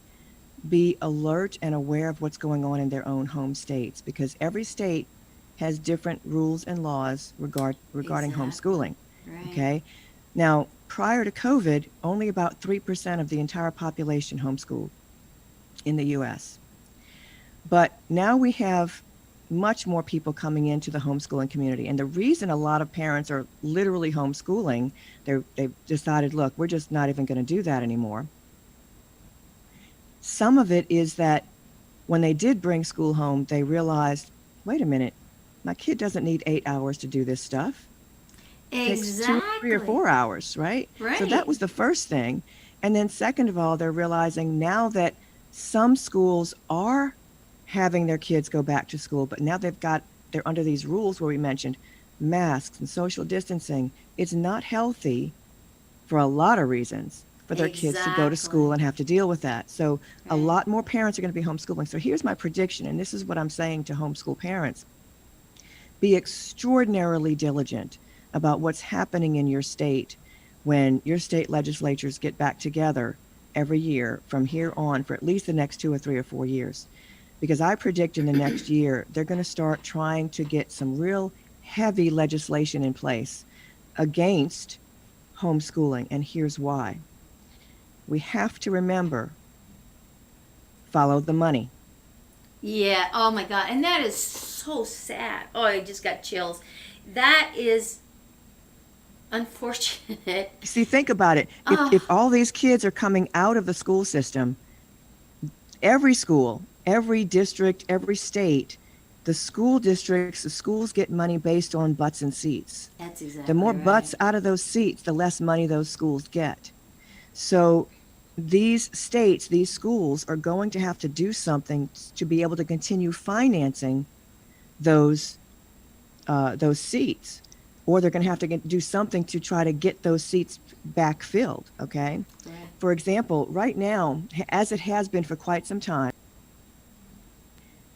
be alert and aware of what's going on in their own home states, because every state has different rules and laws regarding homeschooling. Right. Okay? Now, prior to COVID, only about 3% of the entire population homeschooled in the U.S. But now we have much more people coming into the homeschooling community. And the reason a lot of parents are literally homeschooling, they've decided, look, we're just not even going to do that anymore. Some of it is that when they did bring school home, they realized, wait a minute, my kid doesn't need 8 hours to do this stuff. Exactly. It takes 2, 3, or 4 hours, right? Right. So that was the first thing. And then second of all, they're realizing now that some schools are having their kids go back to school, but now they're under these rules where we mentioned masks and social distancing. It's not healthy for a lot of reasons for their kids to go to school and have to deal with that. So a lot more parents are going to be homeschooling. So here's my prediction, and this is what I'm saying to homeschool parents. Be extraordinarily diligent about what's happening in your state when your state legislatures get back together every year from here on for at least the next 2 or 3 or 4 years. Because I predict in the next year, they're going to start trying to get some real heavy legislation in place against homeschooling. And here's why. We have to remember, follow the money. Yeah, oh my God. And that is so sad. Oh, I just got chills. That is unfortunate. See, think about it. If all these kids are coming out of the school system, every school, every district, every state, the school districts, the schools get money based on butts and seats. That's exactly The more right. butts out of those seats, the less money those schools get. So these states, these schools are going to have to do something to be able to continue financing those seats, or they're going to have to do something to try to get those seats back filled. Okay. Right. For example, right now, as it has been for quite some time,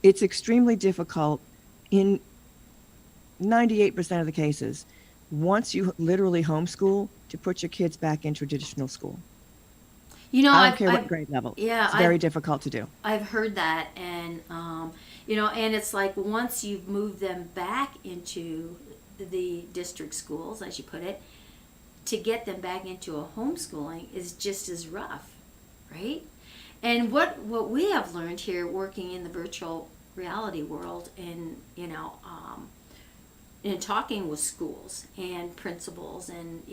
it's extremely difficult in 98% of the cases, once you literally homeschool, to put your kids back into traditional school. You know, I don't care what grade level. Yeah, it's very difficult to do. I've heard that, and and it's like once you've moved them back into the district schools, as you put it, to get them back into a homeschooling is just as rough, right? And what we have learned here working in the virtual reality world, and in talking with schools and principals, and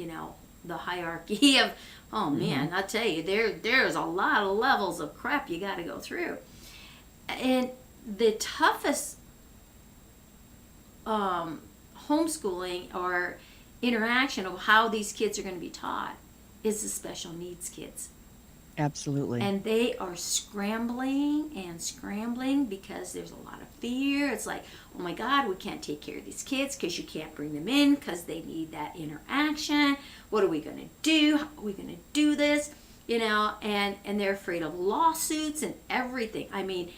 the hierarchy of, oh man, I tell you, there's a lot of levels of crap you got to go through. And the toughest homeschooling or interaction of how these kids are going to be taught is the special needs kids. Absolutely. And they are scrambling and scrambling because there's a lot of fear. It's like, oh my God, we can't take care of these kids because you can't bring them in because they need that interaction. What are we going to do? How are we going to do this? And they're afraid of lawsuits and everything. I mean,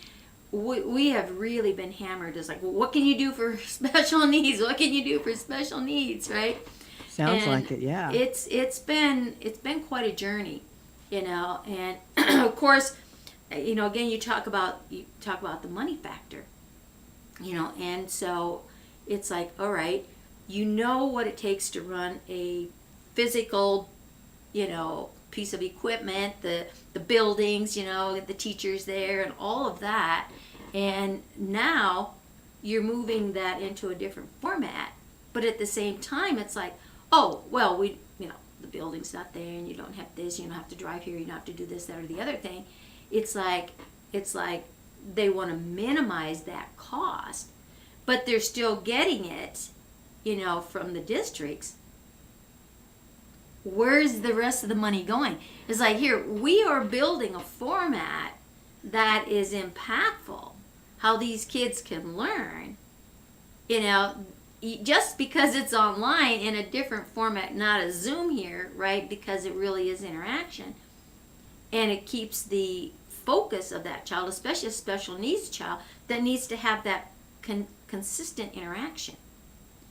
we have really been hammered as like, well, what can you do for special needs? What can you do for special needs, right? Sounds like it, yeah. It's been quite a journey, and of course, again, you talk about the money factor, and so it's like, all right, what it takes to run a physical, piece of equipment, the buildings, the teachers there and all of that. And now you're moving that into a different format. But at the same time, it's like, oh, well, the building's not there and you don't have this, you don't have to drive here, you don't have to do this, that, or the other thing. It's like they want to minimize that cost, but they're still getting it, from the districts. Where's the rest of the money going? It's like, here, we are building a format that is impactful, how these kids can learn, just because it's online in a different format, not a Zoom here, right? Because it really is interaction. And it keeps the focus of that child, especially a special needs child, that needs to have that consistent interaction.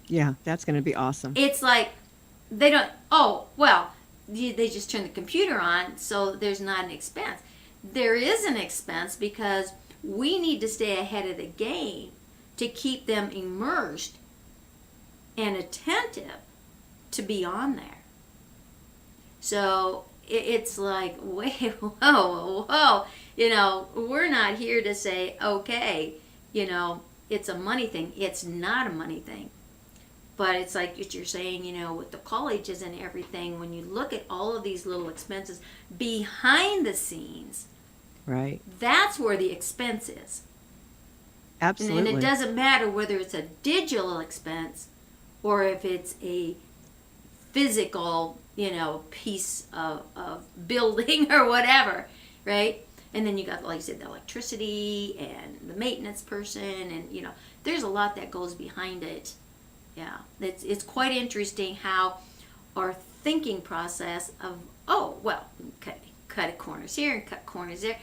Yeah, that's going to be awesome. It's like, they just turn the computer on, so there's not an expense. There is an expense because we need to stay ahead of the game to keep them immersed and attentive to be on there. So it's like, wait, whoa, we're not here to say, okay, it's a money thing. It's not a money thing. But it's like what you're saying, with the colleges and everything, when you look at all of these little expenses behind the scenes, right? That's where the expense is. Absolutely. And it doesn't matter whether it's a digital expense or if it's a physical, piece of building or whatever, right? And then you got, like you said, the electricity and the maintenance person, and there's a lot that goes behind it. Yeah, it's quite interesting how our thinking process of, oh, well, cut corners here and cut corners there.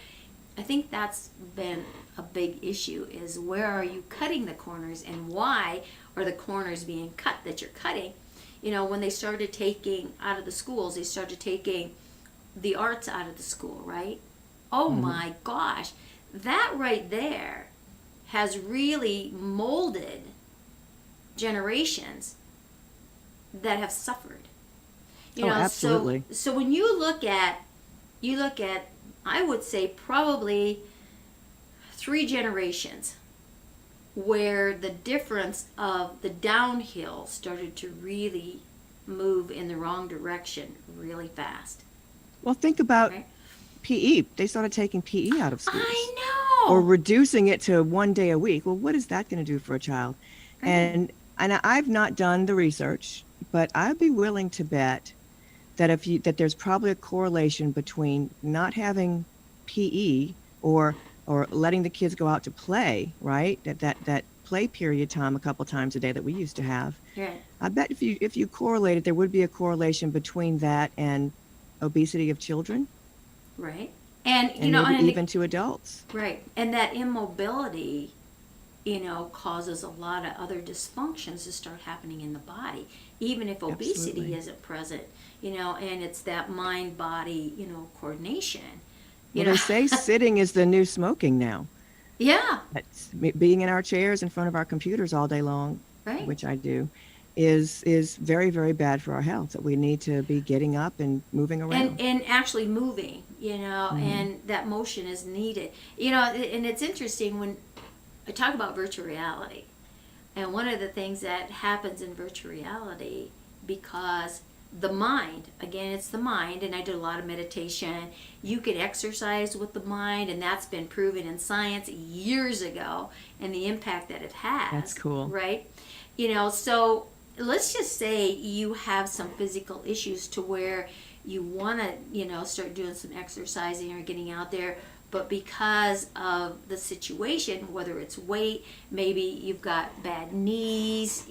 I think that's been a big issue, is where are you cutting the corners and why are the corners being cut that you're cutting? When they started taking out of the schools, they started taking the arts out of the school, right? Oh my gosh, that right there has really molded generations that have suffered. Absolutely. So when you look at, I would say probably 3 generations where the difference of the downhill started to really move in the wrong direction really fast. Well, think about right? PE. They started taking PE out of schools. I know. Or reducing it to 1 day a week. Well, what is that going to do for a child? Right. And I've not done the research, but I'd be willing to bet that that there's probably a correlation between not having PE or letting the kids go out to play, right? That play period time a couple times a day that we used to have. Right. I bet if you correlated, there would be a correlation between that and obesity of children. Right. And maybe even to adults. Right. And that immobility, causes a lot of other dysfunctions to start happening in the body, even if obesity Absolutely. Isn't present, and it's that mind-body, coordination. They say sitting is the new smoking now. Yeah. That's being in our chairs in front of our computers all day long, Right. which I do. is very, very bad for our health, that we need to be getting up and moving around. And actually moving, Hmm. and that motion is needed. And it's interesting when I talk about virtual reality. And one of the things that happens in virtual reality, because the mind, again, it's the mind, and I did a lot of meditation. You can exercise with the mind, and that's been proven in science years ago, and the impact that it That's has, cool. right? So let's just say you have some physical issues to where you want to, start doing some exercising or getting out there, but because of the situation, whether it's weight, maybe you've got bad knees,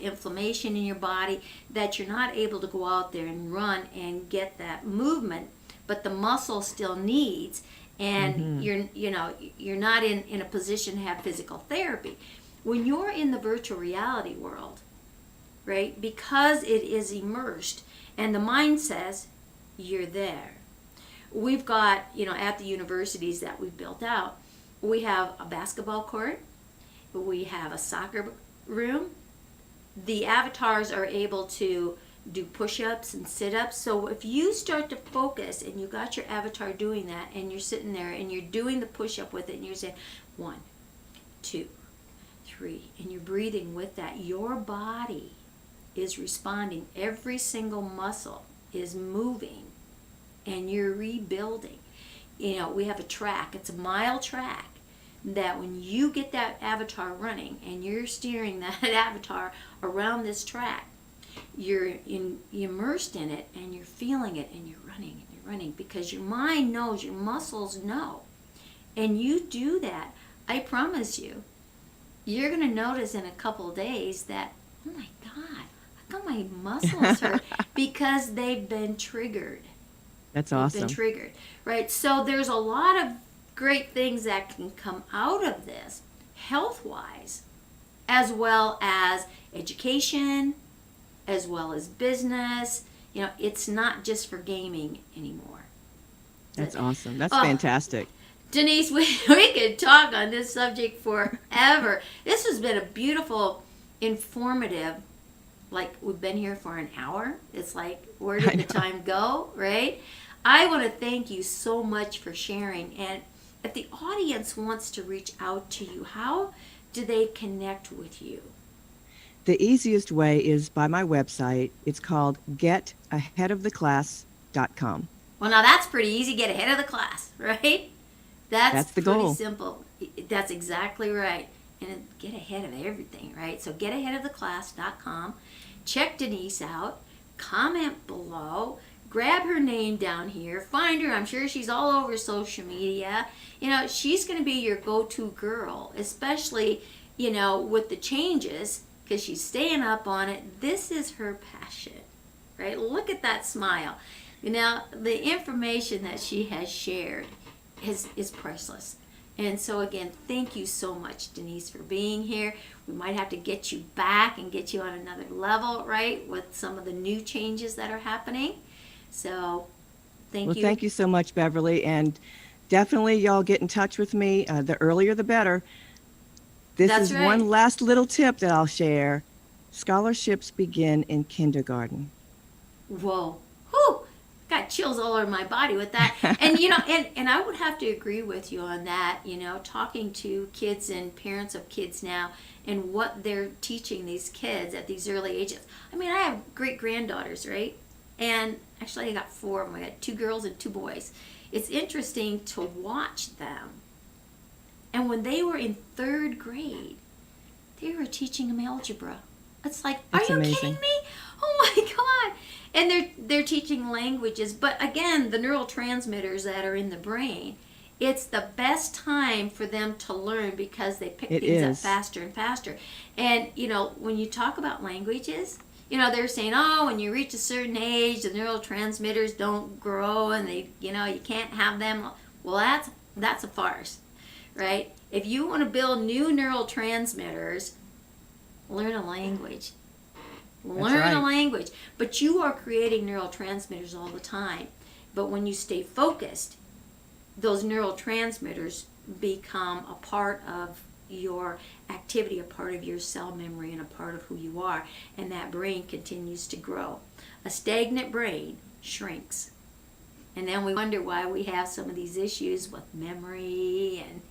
inflammation in your body, that you're not able to go out there and run and get that movement, but the muscle still needs, and Hmm. you're not in a position to have physical therapy. When you're in the virtual reality world, right? Because it is immersed, and the mind says you're there. We've got, at the universities that we've built out, we have a basketball court, we have a soccer room. The avatars are able to do push-ups and sit-ups. So if you start to focus and you got your avatar doing that, and you're sitting there and you're doing the push-up with it, and you're saying 1, 2, 3, and you're breathing with that, your body is responding. Every single muscle is moving, and you're rebuilding. We have a track. It's a mile track that when you get that avatar running and you're steering that avatar around this track, you're immersed in it, and you're feeling it, and you're running because your mind knows, your muscles know. And you do that, I promise you're going to notice in a couple of days that, oh my God, how come my muscles hurt? Because they've been triggered. That's They've been awesome. triggered, right? So there's a lot of great things that can come out of this, health-wise, as well as education, as well as business. It's not just for gaming anymore. That's awesome. That's Oh, fantastic. Denise, we could talk on this subject forever. This has been a beautiful, informative, like we've been here for an hour. It's like, where I did the know. time go, right? I want to thank you so much for sharing. And if the audience wants to reach out to you, how do they connect with you? The easiest way is by my website. It's called getaheadoftheclass.com. Well, now that's pretty easy. Get ahead of the class, right? That's That's the pretty goal. simple. That's exactly right. And get ahead of everything, right? So getaheadoftheclass.com. Check Denise out. Comment below. Grab her name down here. Find her. I'm sure she's all over social media. She's going to be your go-to girl, especially, with the changes, because she's staying up on it. This is her passion, right? Look at that smile. The information that she has shared is priceless. And so again, thank you so much, Denise, for being here. We might have to get you back and get you on another level, right, with some of the new changes that are happening. So Well, thank you. thank you so much, Beverly. And definitely, y'all get in touch with me. The earlier, the better. This That's is right. one last little tip that I'll share. Scholarships begin in kindergarten. Whoa. Whew. Got chills all over my body with that. And and I would have to agree with you on that, talking to kids and parents of kids now, and what they're teaching these kids at these early ages. I mean, I have great granddaughters, right? And actually I got 4 of them. I got 2 girls and 2 boys. It's interesting to watch them. And when they were in 3rd grade, they were teaching them algebra. It's like, are That's you kidding amazing. me? Oh my God. And they're teaching languages, but again, the neurotransmitters that are in the brain, it's the best time for them to learn because they pick It things up is. faster and faster. And when you talk about languages, they're saying, oh, when you reach a certain age, the neurotransmitters don't grow, and you can't have them. Well, that's a farce, right? If you want to build new neurotransmitters, learn a language. That's Learn a right. language. But you are creating neurotransmitters all the time. But when you stay focused, those neurotransmitters become a part of your activity, a part of your cell memory, and a part of who you are. And that brain continues to grow. A stagnant brain shrinks. And then we wonder why we have some of these issues with memory and,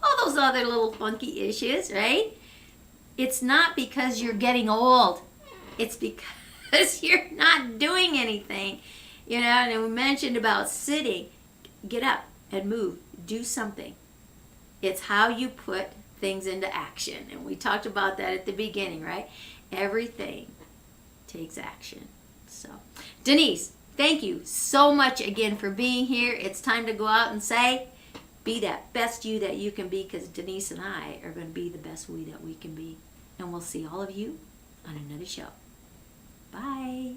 all those other little funky issues, right? It's not because you're getting old. It's because you're not doing anything. And we mentioned about sitting. Get up and move. Do something. It's how you put things into action. And we talked about that at the beginning, right? Everything takes action. So, Denise, thank you so much again for being here. It's time to go out and say, be that best you that you can be, because Denise and I are going to be the best we that we can be. And we'll see all of you on another show. Bye.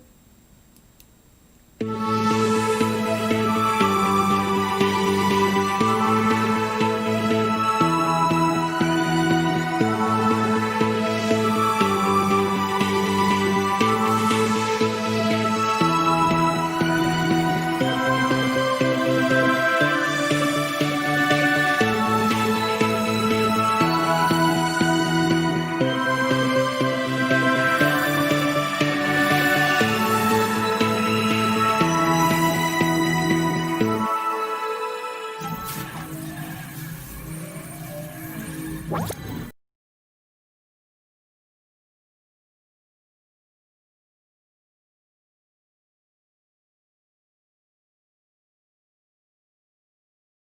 What?